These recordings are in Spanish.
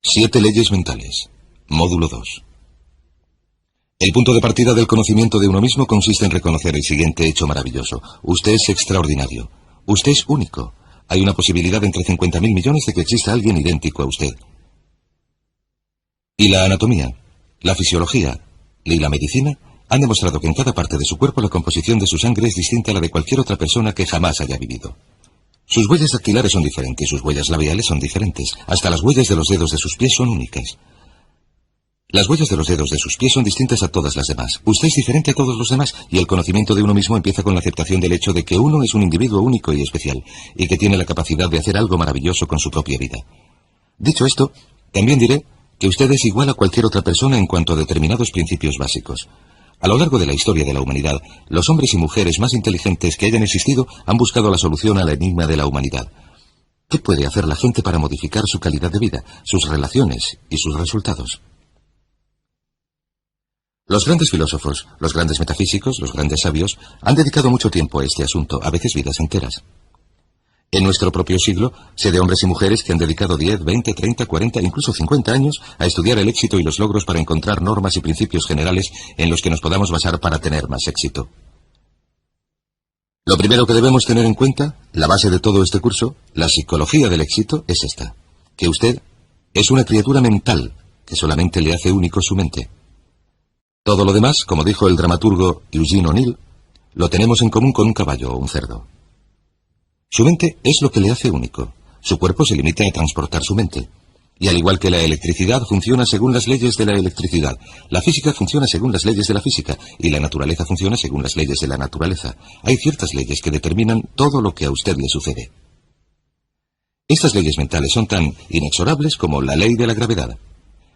7 leyes mentales. Módulo 2. El punto de partida del conocimiento de uno mismo consiste en reconocer el siguiente hecho maravilloso. Usted es extraordinario. Usted es único. Hay una posibilidad entre 50.000 millones de que exista alguien idéntico a usted. Y la anatomía, la fisiología y la medicina han demostrado que en cada parte de su cuerpo la composición de su sangre es distinta a la de cualquier otra persona que jamás haya vivido. Sus huellas dactilares son diferentes, sus huellas labiales son diferentes, hasta las huellas de los dedos de sus pies son únicas. Las huellas de los dedos de sus pies son distintas a todas las demás. Usted es diferente a todos los demás y el conocimiento de uno mismo empieza con la aceptación del hecho de que uno es un individuo único y especial y que tiene la capacidad de hacer algo maravilloso con su propia vida. Dicho esto, también diré que usted es igual a cualquier otra persona en cuanto a determinados principios básicos. A lo largo de la historia de la humanidad, los hombres y mujeres más inteligentes que hayan existido han buscado la solución al enigma de la humanidad. ¿Qué puede hacer la gente para modificar su calidad de vida, sus relaciones y sus resultados? Los grandes filósofos, los grandes metafísicos, los grandes sabios han dedicado mucho tiempo a este asunto, a veces vidas enteras. En nuestro propio siglo, sé de hombres y mujeres que han dedicado 10, 20, 30, 40, incluso 50 años a estudiar el éxito y los logros para encontrar normas y principios generales en los que nos podamos basar para tener más éxito. Lo primero que debemos tener en cuenta, la base de todo este curso, la psicología del éxito, es esta: que usted es una criatura mental que solamente le hace único su mente. Todo lo demás, como dijo el dramaturgo Eugene O'Neill, lo tenemos en común con un caballo o un cerdo. Su mente es lo que le hace único. Su cuerpo se limita a transportar su mente. Y al igual que la electricidad funciona según las leyes de la electricidad, la física funciona según las leyes de la física, y la naturaleza funciona según las leyes de la naturaleza. Hay ciertas leyes que determinan todo lo que a usted le sucede. Estas leyes mentales son tan inexorables como la ley de la gravedad.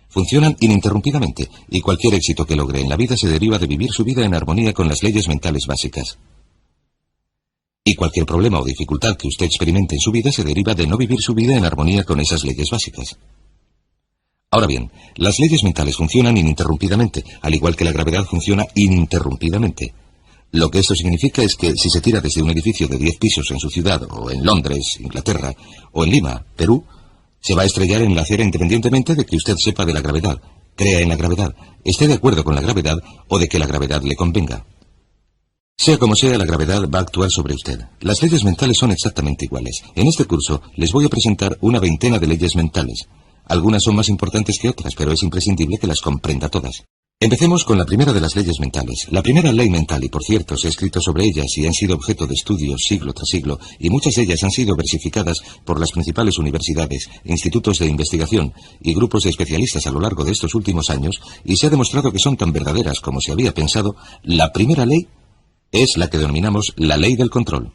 Funcionan ininterrumpidamente, y cualquier éxito que logre en la vida se deriva de vivir su vida en armonía con las leyes mentales básicas. Y cualquier problema o dificultad que usted experimente en su vida se deriva de no vivir su vida en armonía con esas leyes básicas. Ahora bien, las leyes mentales funcionan ininterrumpidamente, al igual que la gravedad funciona ininterrumpidamente. Lo que esto significa es que si se tira desde un edificio de 10 pisos en su ciudad, o en Londres, Inglaterra, o en Lima, Perú, se va a estrellar en la acera independientemente de que usted sepa de la gravedad, crea en la gravedad, esté de acuerdo con la gravedad o de que la gravedad le convenga. Sea como sea, la gravedad va a actuar sobre usted. Las leyes mentales son exactamente iguales. En este curso les voy a presentar una veintena de leyes mentales. Algunas son más importantes que otras, pero es imprescindible que las comprenda todas. Empecemos con la primera de las leyes mentales. La primera ley mental, y por cierto, se ha escrito sobre ellas y han sido objeto de estudios siglo tras siglo, y muchas de ellas han sido versificadas por las principales universidades, institutos de investigación y grupos de especialistas a lo largo de estos últimos años, y se ha demostrado que son tan verdaderas como se había pensado. La primera ley es la que denominamos la ley del control.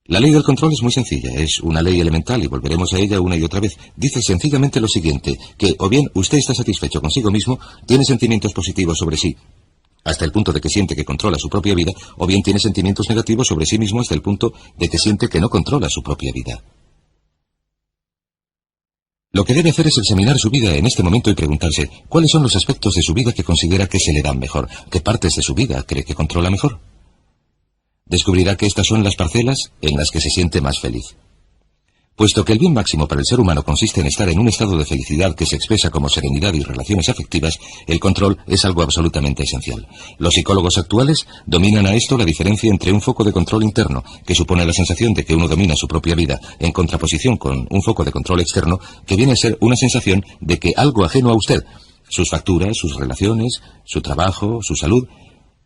La ley del control es muy sencilla, es una ley elemental y volveremos a ella una y otra vez. Dice sencillamente lo siguiente, que o bien usted está satisfecho consigo mismo, tiene sentimientos positivos sobre sí, hasta el punto de que siente que controla su propia vida, o bien tiene sentimientos negativos sobre sí mismo hasta el punto de que siente que no controla su propia vida. Lo que debe hacer es examinar su vida en este momento y preguntarse cuáles son los aspectos de su vida que considera que se le dan mejor, qué partes de su vida cree que controla mejor. Descubrirá que estas son las parcelas en las que se siente más feliz. Puesto que el bien máximo para el ser humano consiste en estar en un estado de felicidad que se expresa como serenidad y relaciones afectivas, el control es algo absolutamente esencial. Los psicólogos actuales dominan a esto la diferencia entre un foco de control interno, que supone la sensación de que uno domina su propia vida, en contraposición con un foco de control externo, que viene a ser una sensación de que algo ajeno a usted, sus facturas, sus relaciones, su trabajo, su salud,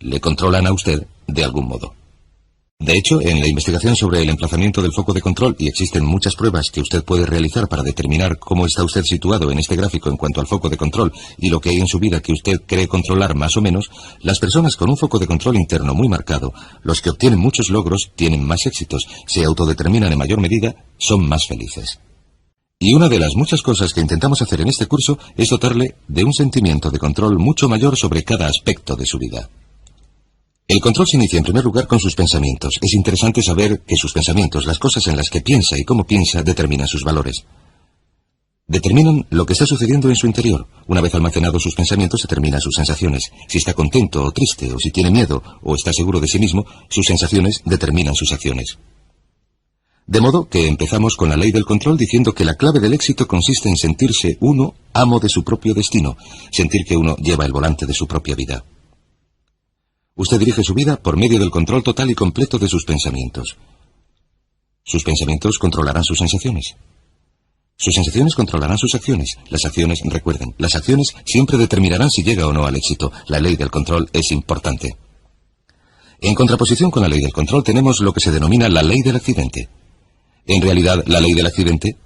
le controlan a usted de algún modo. De hecho, en la investigación sobre el emplazamiento del foco de control, y existen muchas pruebas que usted puede realizar para determinar cómo está usted situado en este gráfico en cuanto al foco de control y lo que hay en su vida que usted cree controlar más o menos, las personas con un foco de control interno muy marcado, los que obtienen muchos logros, tienen más éxitos, se autodeterminan en mayor medida, son más felices. Y una de las muchas cosas que intentamos hacer en este curso es dotarle de un sentimiento de control mucho mayor sobre cada aspecto de su vida. El control se inicia en primer lugar con sus pensamientos. Es interesante saber que sus pensamientos, las cosas en las que piensa y cómo piensa, determinan sus valores. Determinan lo que está sucediendo en su interior. Una vez almacenados sus pensamientos, determinan sus sensaciones. Si está contento o triste, o si tiene miedo, o está seguro de sí mismo, sus sensaciones determinan sus acciones. De modo que empezamos con la ley del control diciendo que la clave del éxito consiste en sentirse uno amo de su propio destino, sentir que uno lleva el volante de su propia vida. Usted dirige su vida por medio del control total y completo de sus pensamientos. Sus pensamientos controlarán sus sensaciones. Sus sensaciones controlarán sus acciones. Las acciones, recuerden, las acciones siempre determinarán si llega o no al éxito. La ley del control es importante. En contraposición con la ley del control tenemos lo que se denomina la ley del accidente. En realidad, la ley del accidente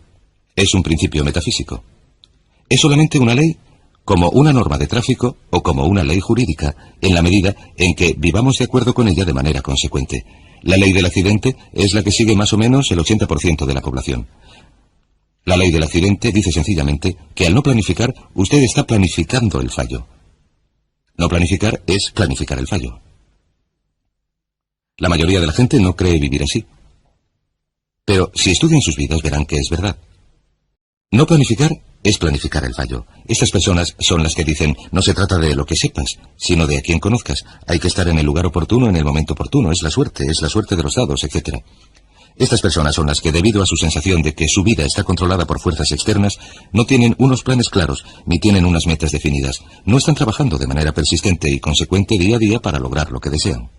es un principio metafísico. Es solamente una ley como una norma de tráfico o como una ley jurídica, en la medida en que vivamos de acuerdo con ella de manera consecuente. La ley del accidente es la que sigue más o menos el 80% de la población. La ley del accidente dice sencillamente que al no planificar, usted está planificando el fallo. No planificar es planificar el fallo. La mayoría de la gente no cree vivir así. Pero si estudian sus vidas verán que es verdad. No planificar es planificar el fallo. Estas personas son las que dicen, no se trata de lo que sepas, sino de a quien conozcas. Hay que estar en el lugar oportuno, en el momento oportuno. Es la suerte de los dados, etc. Estas personas son las que, debido a su sensación de que su vida está controlada por fuerzas externas, no tienen unos planes claros, ni tienen unas metas definidas. No están trabajando de manera persistente y consecuente día a día para lograr lo que desean.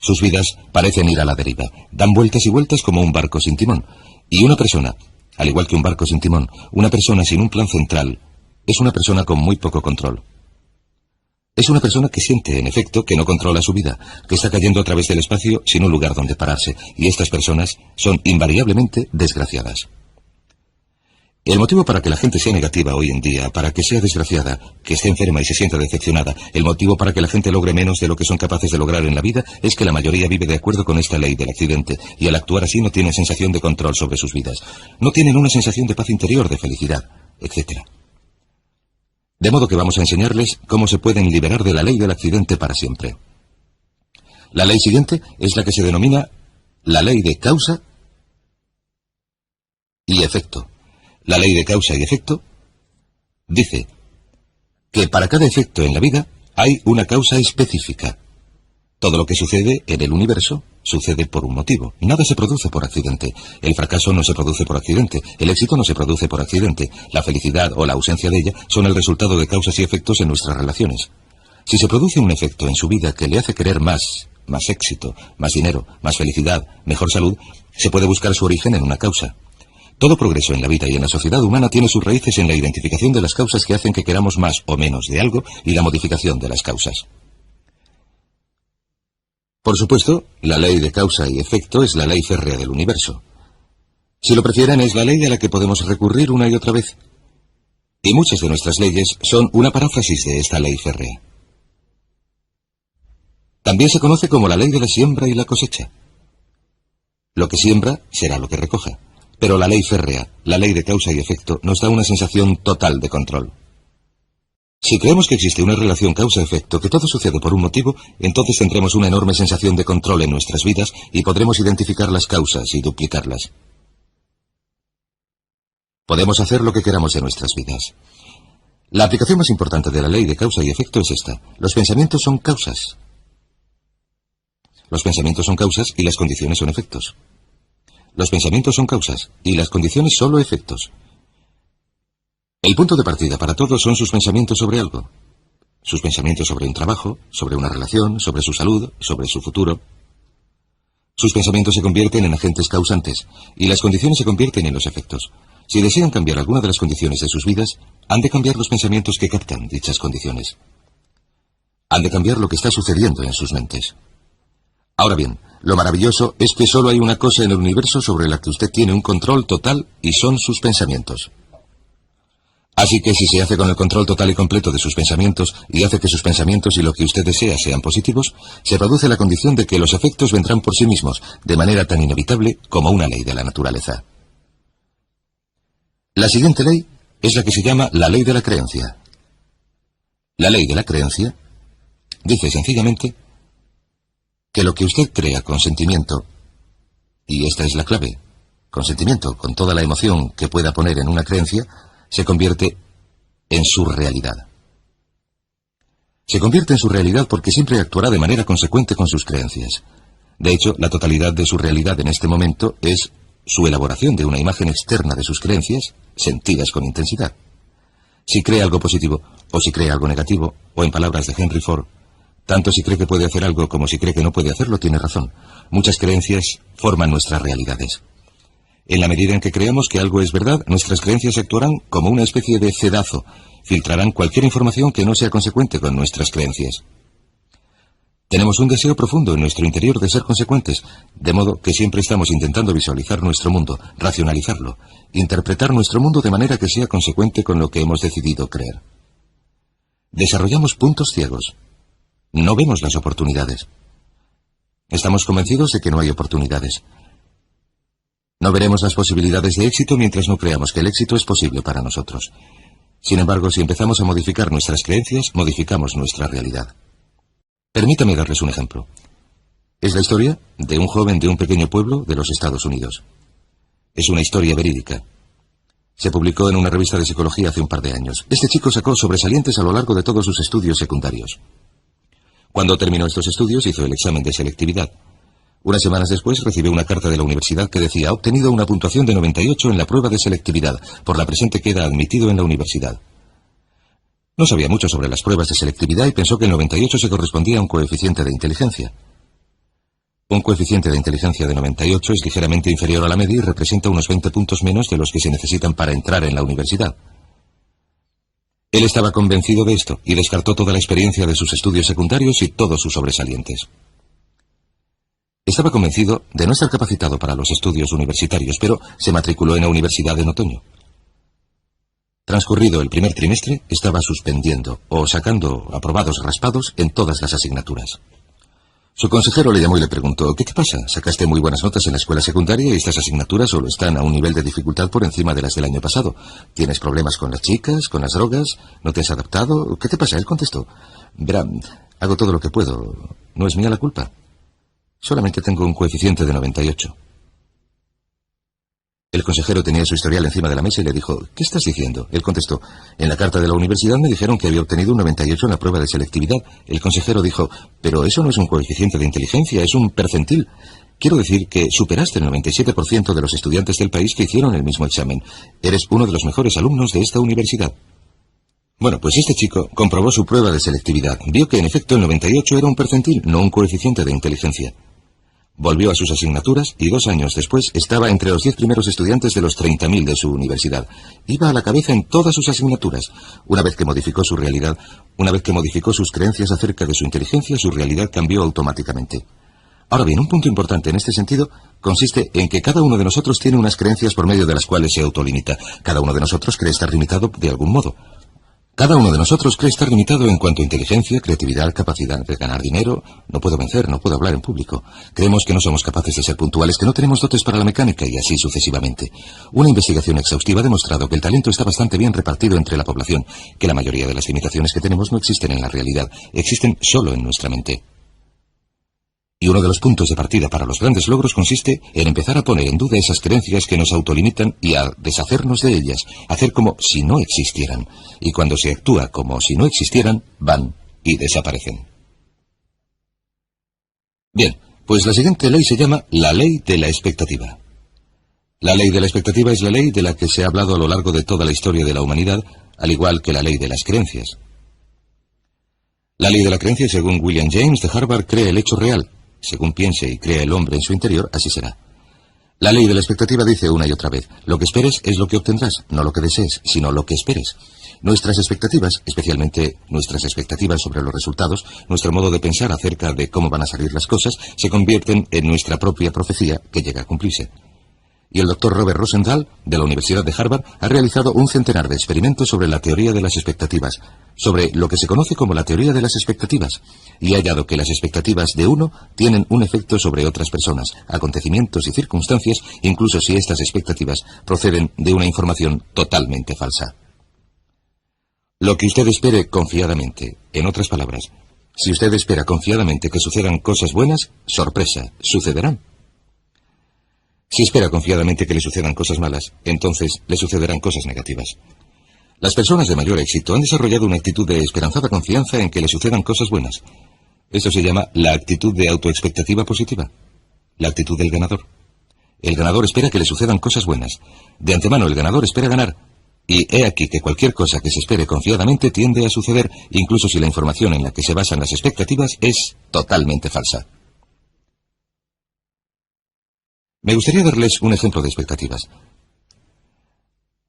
Sus vidas parecen ir a la deriva, dan vueltas y vueltas como un barco sin timón. Y una persona, al igual que un barco sin timón, una persona sin un plan central, es una persona con muy poco control. Es una persona que siente, en efecto, que no controla su vida, que está cayendo a través del espacio sin un lugar donde pararse, y estas personas son invariablemente desgraciadas. El motivo para que la gente sea negativa hoy en día, para que sea desgraciada, que esté enferma y se sienta decepcionada, el motivo para que la gente logre menos de lo que son capaces de lograr en la vida, es que la mayoría vive de acuerdo con esta ley del accidente, y al actuar así no tienen sensación de control sobre sus vidas. No tienen una sensación de paz interior, de felicidad, etc. De modo que vamos a enseñarles cómo se pueden liberar de la ley del accidente para siempre. La ley siguiente es la que se denomina la ley de causa y efecto. La ley de causa y efecto dice que para cada efecto en la vida hay una causa específica. Todo lo que sucede en el universo sucede por un motivo. Nada se produce por accidente. El fracaso no se produce por accidente. El éxito no se produce por accidente. La felicidad o la ausencia de ella son el resultado de causas y efectos en nuestras relaciones. Si se produce un efecto en su vida que le hace querer más éxito, más dinero, más felicidad, mejor salud, se puede buscar su origen en una causa. Todo progreso en la vida y en la sociedad humana tiene sus raíces en la identificación de las causas que hacen que queramos más o menos de algo y la modificación de las causas. Por supuesto, la ley de causa y efecto es la ley férrea del universo. Si lo prefieren, es la ley a la que podemos recurrir una y otra vez. Y muchas de nuestras leyes son una paráfrasis de esta ley férrea. También se conoce como la ley de la siembra y la cosecha. Lo que siembra será lo que recoja. Pero la ley férrea, la ley de causa y efecto, nos da una sensación total de control. Si creemos que existe una relación causa-efecto, que todo sucede por un motivo, entonces tendremos una enorme sensación de control en nuestras vidas y podremos identificar las causas y duplicarlas. Podemos hacer lo que queramos de nuestras vidas. La aplicación más importante de la ley de causa y efecto es esta. Los pensamientos son causas. Los pensamientos son causas y las condiciones son efectos. Los pensamientos son causas y las condiciones solo efectos. El punto de partida para todos son sus pensamientos sobre algo. Sus pensamientos sobre un trabajo, sobre una relación, sobre su salud, sobre su futuro. Sus pensamientos se convierten en agentes causantes y las condiciones se convierten en los efectos. Si desean cambiar alguna de las condiciones de sus vidas, han de cambiar los pensamientos que captan dichas condiciones. Han de cambiar lo que está sucediendo en sus mentes. Ahora bien, lo maravilloso es que solo hay una cosa en el universo sobre la que usted tiene un control total y son sus pensamientos. Así que si se hace con el control total y completo de sus pensamientos y hace que sus pensamientos y lo que usted desea sean positivos, se produce la condición de que los efectos vendrán por sí mismos, de manera tan inevitable como una ley de la naturaleza. La siguiente ley es la que se llama la ley de la creencia. La ley de la creencia dice sencillamente que lo que usted crea con sentimiento, y esta es la clave, con sentimiento, con toda la emoción que pueda poner en una creencia, se convierte en su realidad. Se convierte en su realidad porque siempre actuará de manera consecuente con sus creencias. De hecho, la totalidad de su realidad en este momento es su elaboración de una imagen externa de sus creencias, sentidas con intensidad. Si cree algo positivo, o si cree algo negativo, o en palabras de Henry Ford, tanto si cree que puede hacer algo como si cree que no puede hacerlo, tiene razón. Muchas creencias forman nuestras realidades. En la medida en que creamos que algo es verdad, nuestras creencias actuarán como una especie de cedazo, filtrarán cualquier información que no sea consecuente con nuestras creencias. Tenemos un deseo profundo en nuestro interior de ser consecuentes, de modo que siempre estamos intentando visualizar nuestro mundo, racionalizarlo, interpretar nuestro mundo de manera que sea consecuente con lo que hemos decidido creer. Desarrollamos puntos ciegos. No vemos las oportunidades. Estamos convencidos de que no hay oportunidades. No veremos las posibilidades de éxito mientras no creamos que el éxito es posible para nosotros. Sin embargo, si empezamos a modificar nuestras creencias, modificamos nuestra realidad. Permítame darles un ejemplo. Es la historia de un joven de un pequeño pueblo de los Estados Unidos. Es una historia verídica. Se publicó en una revista de psicología hace un par de años. Este chico sacó sobresalientes a lo largo de todos sus estudios secundarios. Cuando terminó estos estudios, hizo el examen de selectividad. Unas semanas después recibió una carta de la universidad que decía: ha obtenido una puntuación de 98 en la prueba de selectividad, por la presente queda admitido en la universidad. No sabía mucho sobre las pruebas de selectividad y pensó que el 98 se correspondía a un coeficiente de inteligencia. Un coeficiente de inteligencia de 98 es ligeramente inferior a la media y representa unos 20 puntos menos de los que se necesitan para entrar en la universidad. Él estaba convencido de esto y descartó toda la experiencia de sus estudios secundarios y todos sus sobresalientes. Estaba convencido de no estar capacitado para los estudios universitarios, pero se matriculó en la universidad en otoño. Transcurrido el primer trimestre, estaba suspendiendo o sacando aprobados raspados en todas las asignaturas. Su consejero le llamó y le preguntó: ¿qué te pasa? Sacaste muy buenas notas en la escuela secundaria y estas asignaturas solo están a un nivel de dificultad por encima de las del año pasado. ¿Tienes problemas con las chicas, con las drogas? ¿No te has adaptado? ¿Qué te pasa? Él contestó: verá, hago todo lo que puedo. No es mía la culpa. Solamente tengo un coeficiente de 98. El consejero tenía su historial encima de la mesa y le dijo: ¿qué estás diciendo? Él contestó: en la carta de la universidad me dijeron que había obtenido un 98 en la prueba de selectividad. El consejero dijo: pero eso no es un coeficiente de inteligencia, es un percentil. Quiero decir que superaste el 97% de los estudiantes del país que hicieron el mismo examen. Eres uno de los mejores alumnos de esta universidad. Bueno, pues este chico comprobó su prueba de selectividad. Vio que en efecto el 98 era un percentil, no un coeficiente de inteligencia. Volvió a sus asignaturas y 2 años después estaba entre los 10 primeros estudiantes de los 30.000 de su universidad. Iba a la cabeza en todas sus asignaturas. Una vez que modificó su realidad, una vez que modificó sus creencias acerca de su inteligencia, su realidad cambió automáticamente. Ahora bien, un punto importante en este sentido consiste en que cada uno de nosotros tiene unas creencias por medio de las cuales se autolimita. Cada uno de nosotros cree estar limitado de algún modo. Cada uno de nosotros cree estar limitado en cuanto a inteligencia, creatividad, capacidad de ganar dinero. No puedo vencer, no puedo hablar en público. Creemos que no somos capaces de ser puntuales, que no tenemos dotes para la mecánica y así sucesivamente. Una investigación exhaustiva ha demostrado que el talento está bastante bien repartido entre la población, que la mayoría de las limitaciones que tenemos no existen en la realidad, existen solo en nuestra mente. Y uno de los puntos de partida para los grandes logros consiste en empezar a poner en duda esas creencias que nos autolimitan y a deshacernos de ellas, hacer como si no existieran. Y cuando se actúa como si no existieran, van y desaparecen. Bien, pues la siguiente ley se llama la ley de la expectativa. La ley de la expectativa es la ley de la que se ha hablado a lo largo de toda la historia de la humanidad, al igual que la ley de las creencias. La ley de la creencia, según William James de Harvard, crea el hecho real. Según piense y crea el hombre en su interior, así será. La ley de la expectativa dice una y otra vez: lo que esperes es lo que obtendrás, no lo que desees, sino lo que esperes. Nuestras expectativas, especialmente nuestras expectativas sobre los resultados, nuestro modo de pensar acerca de cómo van a salir las cosas, se convierten en nuestra propia profecía que llega a cumplirse. Y el doctor Robert Rosenthal, de la Universidad de Harvard, ha realizado un centenar de experimentos sobre la teoría de las expectativas, sobre lo que se conoce como la teoría de las expectativas, y ha hallado que las expectativas de uno tienen un efecto sobre otras personas, acontecimientos y circunstancias, incluso si estas expectativas proceden de una información totalmente falsa. Lo que usted espere confiadamente, en otras palabras, si usted espera confiadamente que sucedan cosas buenas, sorpresa, sucederán. Si espera confiadamente que le sucedan cosas malas, entonces le sucederán cosas negativas. Las personas de mayor éxito han desarrollado una actitud de esperanzada confianza en que le sucedan cosas buenas. Esto se llama la actitud de autoexpectativa positiva, la actitud del ganador. El ganador espera que le sucedan cosas buenas. De antemano el ganador espera ganar. Y he aquí que cualquier cosa que se espere confiadamente tiende a suceder, incluso si la información en la que se basan las expectativas es totalmente falsa. Me gustaría darles un ejemplo de expectativas.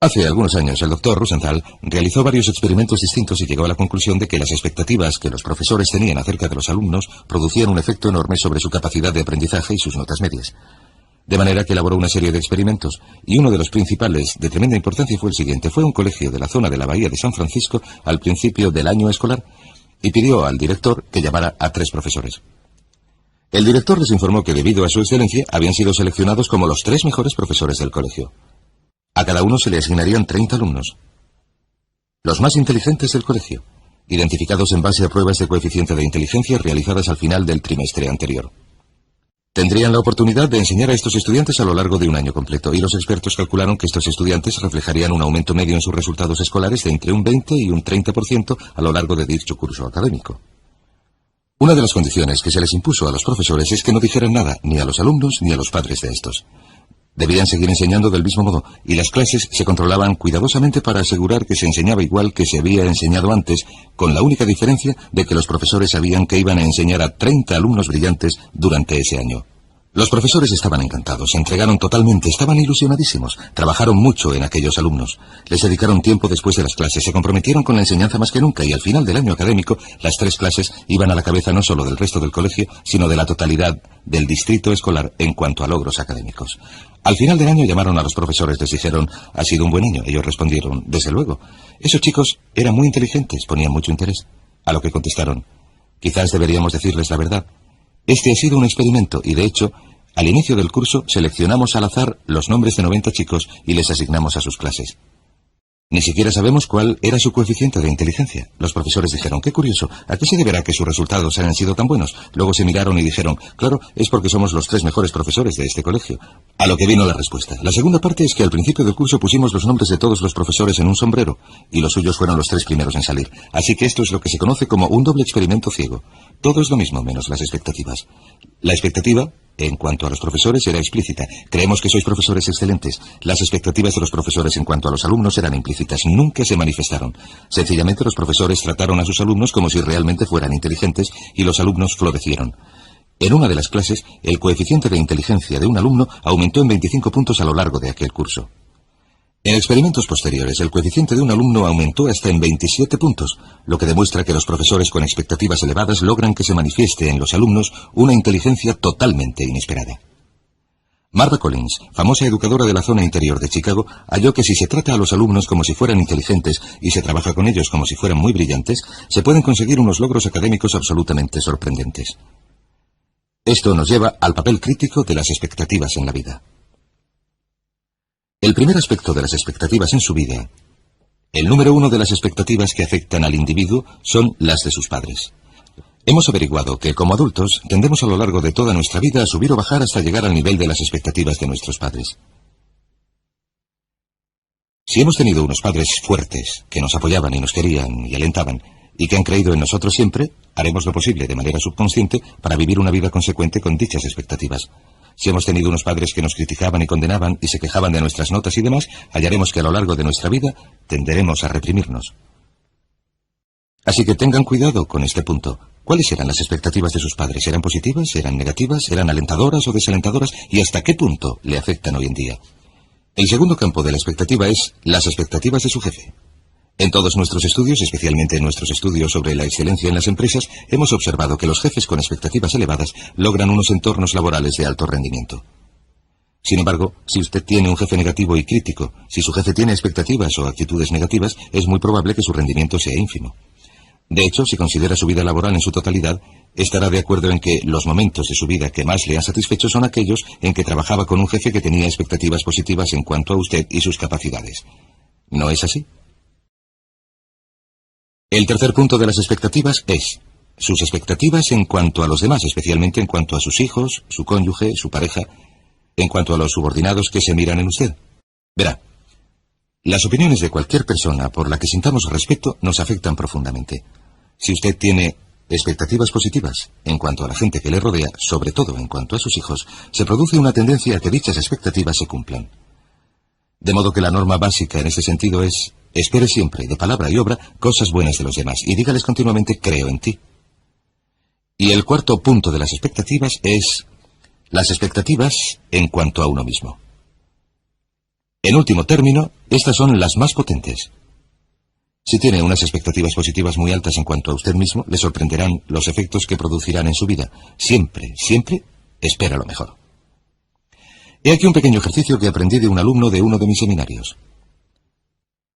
Hace algunos años el doctor Rosenthal realizó varios experimentos distintos y llegó a la conclusión de que las expectativas que los profesores tenían acerca de los alumnos producían un efecto enorme sobre su capacidad de aprendizaje y sus notas medias. De manera que elaboró una serie de experimentos, y uno de los principales de tremenda importancia fue el siguiente. Fue a un colegio de la zona de la Bahía de San Francisco al principio del año escolar y pidió al director que llamara a 3 profesores. El director les informó que debido a su excelencia habían sido seleccionados como los 3 mejores profesores del colegio. A cada uno se le asignarían 30 alumnos, los más inteligentes del colegio, identificados en base a pruebas de coeficiente de inteligencia realizadas al final del trimestre anterior. Tendrían la oportunidad de enseñar a estos estudiantes a lo largo de un año completo, y los expertos calcularon que estos estudiantes reflejarían un aumento medio en sus resultados escolares de entre un 20 y un 30% a lo largo de dicho curso académico. Una de las condiciones que se les impuso a los profesores es que no dijeran nada, ni a los alumnos ni a los padres de estos. Debían seguir enseñando del mismo modo, y las clases se controlaban cuidadosamente para asegurar que se enseñaba igual que se había enseñado antes, con la única diferencia de que los profesores sabían que iban a enseñar a 30 alumnos brillantes durante ese año. Los profesores estaban encantados, se entregaron totalmente, estaban ilusionadísimos, trabajaron mucho en aquellos alumnos, les dedicaron tiempo después de las clases, se comprometieron con la enseñanza más que nunca, y al final del año académico, las 3 clases iban a la cabeza no solo del resto del colegio, sino de la totalidad del distrito escolar en cuanto a logros académicos. Al final del año llamaron a los profesores, les dijeron, ¿ha sido un buen año? Ellos respondieron, desde luego. Esos chicos eran muy inteligentes, ponían mucho interés. A lo que contestaron, quizás deberíamos decirles la verdad. Este ha sido un experimento y, de hecho, al inicio del curso seleccionamos al azar los nombres de 90 chicos y les asignamos a sus clases. Ni siquiera sabemos cuál era su coeficiente de inteligencia. Los profesores dijeron, qué curioso, ¿a qué se deberá que sus resultados hayan sido tan buenos? Luego se miraron y dijeron, claro, es porque somos los 3 mejores profesores de este colegio. A lo que vino la respuesta. La segunda parte es que al principio del curso pusimos los nombres de todos los profesores en un sombrero, y los suyos fueron los 3 primeros en salir. Así que esto es lo que se conoce como un doble experimento ciego. Todo es lo mismo, menos las expectativas. La expectativa, en cuanto a los profesores, era explícita. Creemos que sois profesores excelentes. Las expectativas de los profesores en cuanto a los alumnos eran implícitas. Nunca se manifestaron. Sencillamente los profesores trataron a sus alumnos como si realmente fueran inteligentes y los alumnos florecieron. En una de las clases, el coeficiente de inteligencia de un alumno aumentó en 25 puntos a lo largo de aquel curso. En experimentos posteriores, el coeficiente de un alumno aumentó hasta en 27 puntos, lo que demuestra que los profesores con expectativas elevadas logran que se manifieste en los alumnos una inteligencia totalmente inesperada. Martha Collins, famosa educadora de la zona interior de Chicago, halló que si se trata a los alumnos como si fueran inteligentes y se trabaja con ellos como si fueran muy brillantes, se pueden conseguir unos logros académicos absolutamente sorprendentes. Esto nos lleva al papel crítico de las expectativas en la vida. El primer aspecto de las expectativas en su vida, el número 1 de las expectativas que afectan al individuo, son las de sus padres. Hemos averiguado que como adultos tendemos a lo largo de toda nuestra vida a subir o bajar hasta llegar al nivel de las expectativas de nuestros padres. Si hemos tenido unos padres fuertes, que nos apoyaban y nos querían y alentaban, y que han creído en nosotros siempre, haremos lo posible de manera subconsciente para vivir una vida consecuente con dichas expectativas. Si hemos tenido unos padres que nos criticaban y condenaban y se quejaban de nuestras notas y demás, hallaremos que a lo largo de nuestra vida tenderemos a reprimirnos. Así que tengan cuidado con este punto. ¿Cuáles eran las expectativas de sus padres? ¿Eran positivas? ¿Eran negativas? ¿Eran alentadoras o desalentadoras? ¿Y hasta qué punto le afectan hoy en día? El segundo campo de la expectativa es las expectativas de su jefe. En todos nuestros estudios, especialmente en nuestros estudios sobre la excelencia en las empresas, hemos observado que los jefes con expectativas elevadas logran unos entornos laborales de alto rendimiento. Sin embargo, si usted tiene un jefe negativo y crítico, si su jefe tiene expectativas o actitudes negativas, es muy probable que su rendimiento sea ínfimo. De hecho, si considera su vida laboral en su totalidad, estará de acuerdo en que los momentos de su vida que más le han satisfecho son aquellos en que trabajaba con un jefe que tenía expectativas positivas en cuanto a usted y sus capacidades. ¿No es así? El tercer punto de las expectativas es sus expectativas en cuanto a los demás, especialmente en cuanto a sus hijos, su cónyuge, su pareja, en cuanto a los subordinados que se miran en usted. Verá, las opiniones de cualquier persona por la que sintamos respeto nos afectan profundamente. Si usted tiene expectativas positivas en cuanto a la gente que le rodea, sobre todo en cuanto a sus hijos, se produce una tendencia a que dichas expectativas se cumplan. De modo que la norma básica en ese sentido es: espere siempre, de palabra y obra, cosas buenas de los demás, y dígales continuamente: creo en ti. Y el cuarto punto de las expectativas es las expectativas en cuanto a uno mismo. En último término, estas son las más potentes. Si tiene unas expectativas positivas muy altas en cuanto a usted mismo, le sorprenderán los efectos que producirán en su vida. Siempre, siempre, espera lo mejor. He aquí un pequeño ejercicio que aprendí de un alumno de uno de mis seminarios.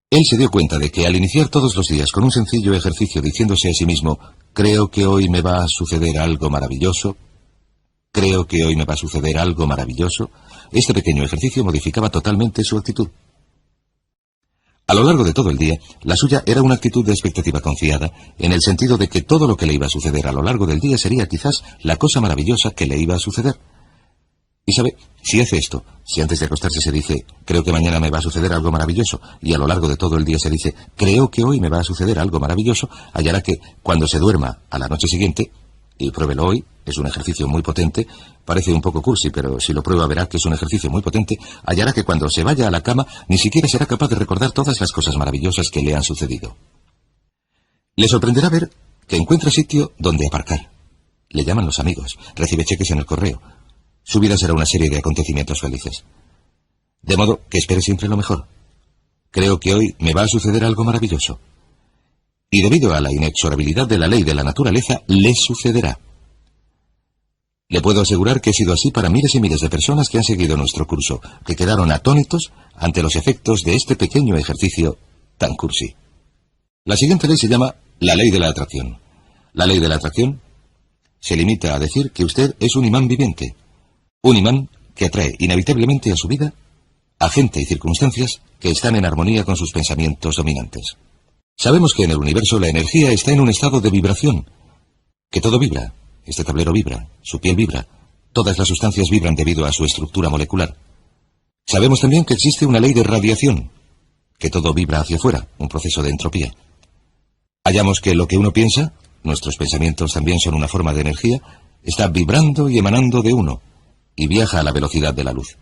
Él se dio cuenta de que al iniciar todos los días con un sencillo ejercicio diciéndose a sí mismo: creo que hoy me va a suceder algo maravilloso, creo que hoy me va a suceder algo maravilloso, este pequeño ejercicio modificaba totalmente su actitud. A lo largo de todo el día, la suya era una actitud de expectativa confiada, en el sentido de que todo lo que le iba a suceder a lo largo del día sería quizás la cosa maravillosa que le iba a suceder. Y sabe, si hace esto, si antes de acostarse se dice: creo que mañana me va a suceder algo maravilloso, y a lo largo de todo el día se dice: creo que hoy me va a suceder algo maravilloso, hallará que cuando se duerma a la noche siguiente, y pruébelo hoy, es un ejercicio muy potente, parece un poco cursi, pero si lo prueba verá que es un ejercicio muy potente, hallará que cuando se vaya a la cama ni siquiera será capaz de recordar todas las cosas maravillosas que le han sucedido. Le sorprenderá ver que encuentra sitio donde aparcar. Le llaman los amigos, recibe cheques en el correo. Su vida será una serie de acontecimientos felices. De modo que espere siempre lo mejor. Creo que hoy me va a suceder algo maravilloso. Y debido a la inexorabilidad de la ley de la naturaleza, le sucederá. Le puedo asegurar que ha sido así para miles y miles de personas que han seguido nuestro curso, que quedaron atónitos ante los efectos de este pequeño ejercicio tan cursi. La siguiente ley se llama la ley de la atracción. La ley de la atracción se limita a decir que usted es un imán viviente, un imán que atrae inevitablemente a su vida a gente y circunstancias que están en armonía con sus pensamientos dominantes. Sabemos que en el universo la energía está en un estado de vibración, que todo vibra. Este tablero vibra, su piel vibra, todas las sustancias vibran debido a su estructura molecular. Sabemos también que existe una ley de radiación, que todo vibra hacia afuera, un proceso de entropía. Hallamos que lo que uno piensa, nuestros pensamientos también son una forma de energía, está vibrando y emanando de uno, y viaja a la velocidad de la luz.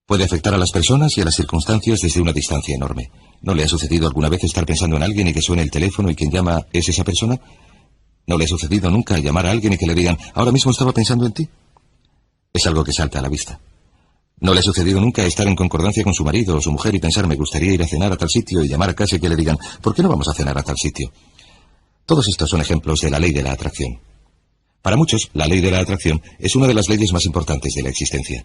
Puede afectar a las personas y a las circunstancias desde una distancia enorme. ¿No le ha sucedido alguna vez estar pensando en alguien y que suene el teléfono y quien llama es esa persona? ¿No le ha sucedido nunca llamar a alguien y que le digan: ahora mismo estaba pensando en ti? Es algo que salta a la vista. ¿No le ha sucedido nunca estar en concordancia con su marido o su mujer y pensar: me gustaría ir a cenar a tal sitio, y llamar a casa y que le digan: ¿por qué no vamos a cenar a tal sitio? Todos estos son ejemplos de la ley de la atracción. Para muchos, la ley de la atracción es una de las leyes más importantes de la existencia.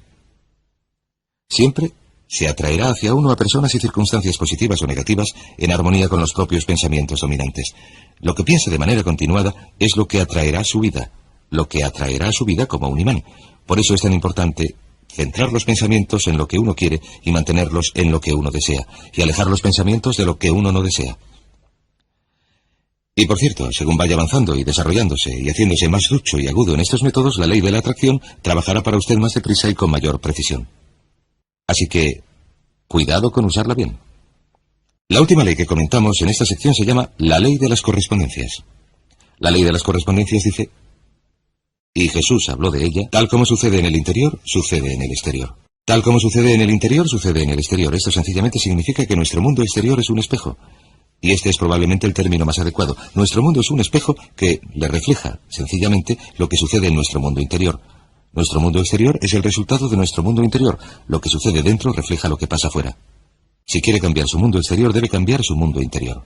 Siempre se atraerá hacia uno a personas y circunstancias positivas o negativas en armonía con los propios pensamientos dominantes. Lo que piensa de manera continuada es lo que atraerá su vida, lo que atraerá su vida como un imán. Por eso es tan importante centrar los pensamientos en lo que uno quiere y mantenerlos en lo que uno desea, y alejar los pensamientos de lo que uno no desea. Y por cierto, según vaya avanzando y desarrollándose y haciéndose más ducho y agudo en estos métodos, la ley de la atracción trabajará para usted más deprisa y con mayor precisión. Así que, cuidado con usarla bien. La última ley que comentamos en esta sección se llama la ley de las correspondencias. La ley de las correspondencias dice: y Jesús habló de ella: tal como sucede en el interior, sucede en el exterior. Tal como sucede en el interior, sucede en el exterior. Esto sencillamente significa que nuestro mundo exterior es un espejo. Y este es probablemente el término más adecuado. Nuestro mundo es un espejo que le refleja, sencillamente, lo que sucede en nuestro mundo interior. Nuestro mundo exterior es el resultado de nuestro mundo interior. Lo que sucede dentro refleja lo que pasa afuera. Si quiere cambiar su mundo exterior, debe cambiar su mundo interior.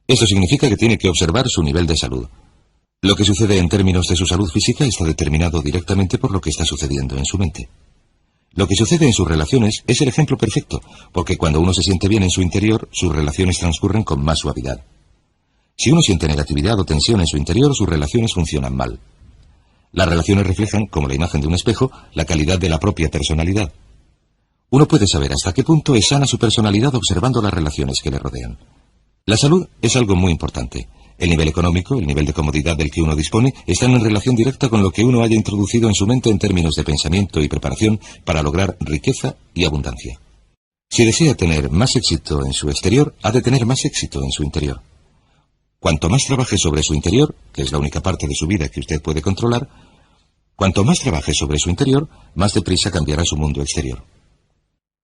Esto significa que tiene que observar su nivel de salud. Lo que sucede en términos de su salud física está determinado directamente por lo que está sucediendo en su mente. Lo que sucede en sus relaciones es el ejemplo perfecto, porque cuando uno se siente bien en su interior, sus relaciones transcurren con más suavidad. Si uno siente negatividad o tensión en su interior, sus relaciones funcionan mal. Las relaciones reflejan, como la imagen de un espejo, la calidad de la propia personalidad. Uno puede saber hasta qué punto es sana su personalidad observando las relaciones que le rodean. La salud es algo muy importante. El nivel económico, el nivel de comodidad del que uno dispone, están en relación directa con lo que uno haya introducido en su mente en términos de pensamiento y preparación para lograr riqueza y abundancia. Si desea tener más éxito en su exterior, ha de tener más éxito en su interior. Cuanto más trabaje sobre su interior, que es la única parte de su vida que usted puede controlar, cuanto más trabaje sobre su interior, más deprisa cambiará su mundo exterior.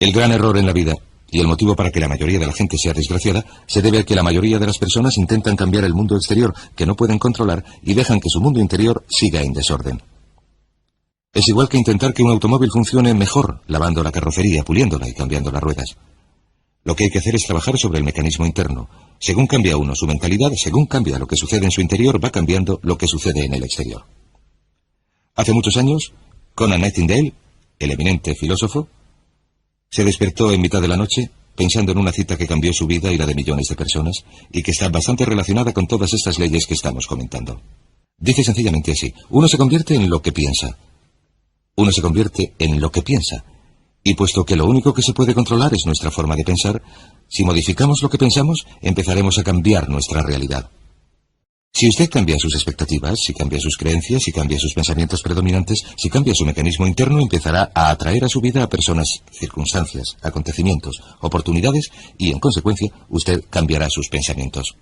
El gran error en la vida, y el motivo para que la mayoría de la gente sea desgraciada, se debe a que la mayoría de las personas intentan cambiar el mundo exterior que no pueden controlar y dejan que su mundo interior siga en desorden. Es igual que intentar que un automóvil funcione mejor, lavando la carrocería, puliéndola y cambiando las ruedas. Lo que hay que hacer es trabajar sobre el mecanismo interno. Según cambia uno su mentalidad, según cambia lo que sucede en su interior, va cambiando lo que sucede en el exterior. Hace muchos años, Conant Nightingale, el eminente filósofo, se despertó en mitad de la noche pensando en una cita que cambió su vida y la de millones de personas, y que está bastante relacionada con todas estas leyes que estamos comentando. Dice sencillamente así: uno se convierte en lo que piensa. Uno se convierte en lo que piensa. Y puesto que lo único que se puede controlar es nuestra forma de pensar, si modificamos lo que pensamos, empezaremos a cambiar nuestra realidad. Si usted cambia sus expectativas, si cambia sus creencias, si cambia sus pensamientos predominantes, si cambia su mecanismo interno, empezará a atraer a su vida a personas, circunstancias, acontecimientos, oportunidades y, en consecuencia, usted cambiará sus pensamientos.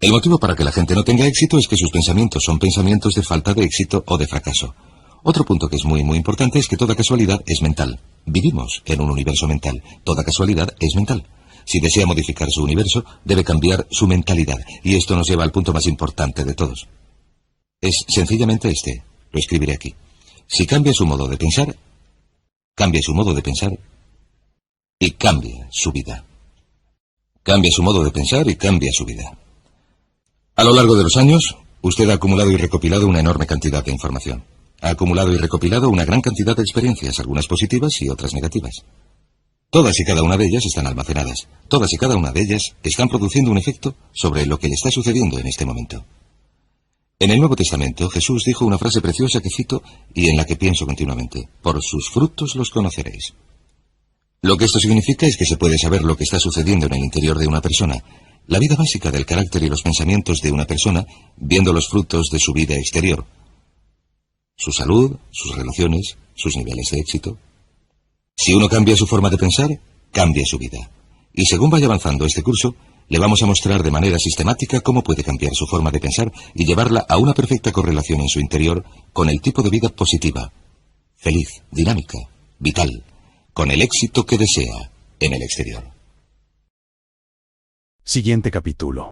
El motivo para que la gente no tenga éxito es que sus pensamientos son pensamientos de falta de éxito o de fracaso. Otro punto que es muy importante es que toda casualidad es mental. Vivimos en un universo mental. Toda casualidad es mental. Si desea modificar su universo, debe cambiar su mentalidad. Y esto nos lleva al punto más importante de todos. Es sencillamente este. Lo escribiré aquí. Si cambia su modo de pensar, cambia su modo de pensar y cambia su vida. Cambia su modo de pensar y cambia su vida. A lo largo de los años, usted ha acumulado y recopilado una enorme cantidad de información. Ha acumulado y recopilado una gran cantidad de experiencias, algunas positivas y otras negativas. Todas y cada una de ellas están almacenadas. Todas y cada una de ellas están produciendo un efecto sobre lo que le está sucediendo en este momento. En el Nuevo Testamento, Jesús dijo una frase preciosa que cito y en la que pienso continuamente: por sus frutos los conoceréis. Lo que esto significa es que se puede saber lo que está sucediendo en el interior de una persona, la vida básica del carácter y los pensamientos de una persona, viendo los frutos de su vida exterior. Su salud, sus relaciones, sus niveles de éxito. Si uno cambia su forma de pensar, cambia su vida. Y según vaya avanzando este curso, le vamos a mostrar de manera sistemática cómo puede cambiar su forma de pensar y llevarla a una perfecta correlación en su interior con el tipo de vida positiva, feliz, dinámica, vital, con el éxito que desea en el exterior. Siguiente capítulo.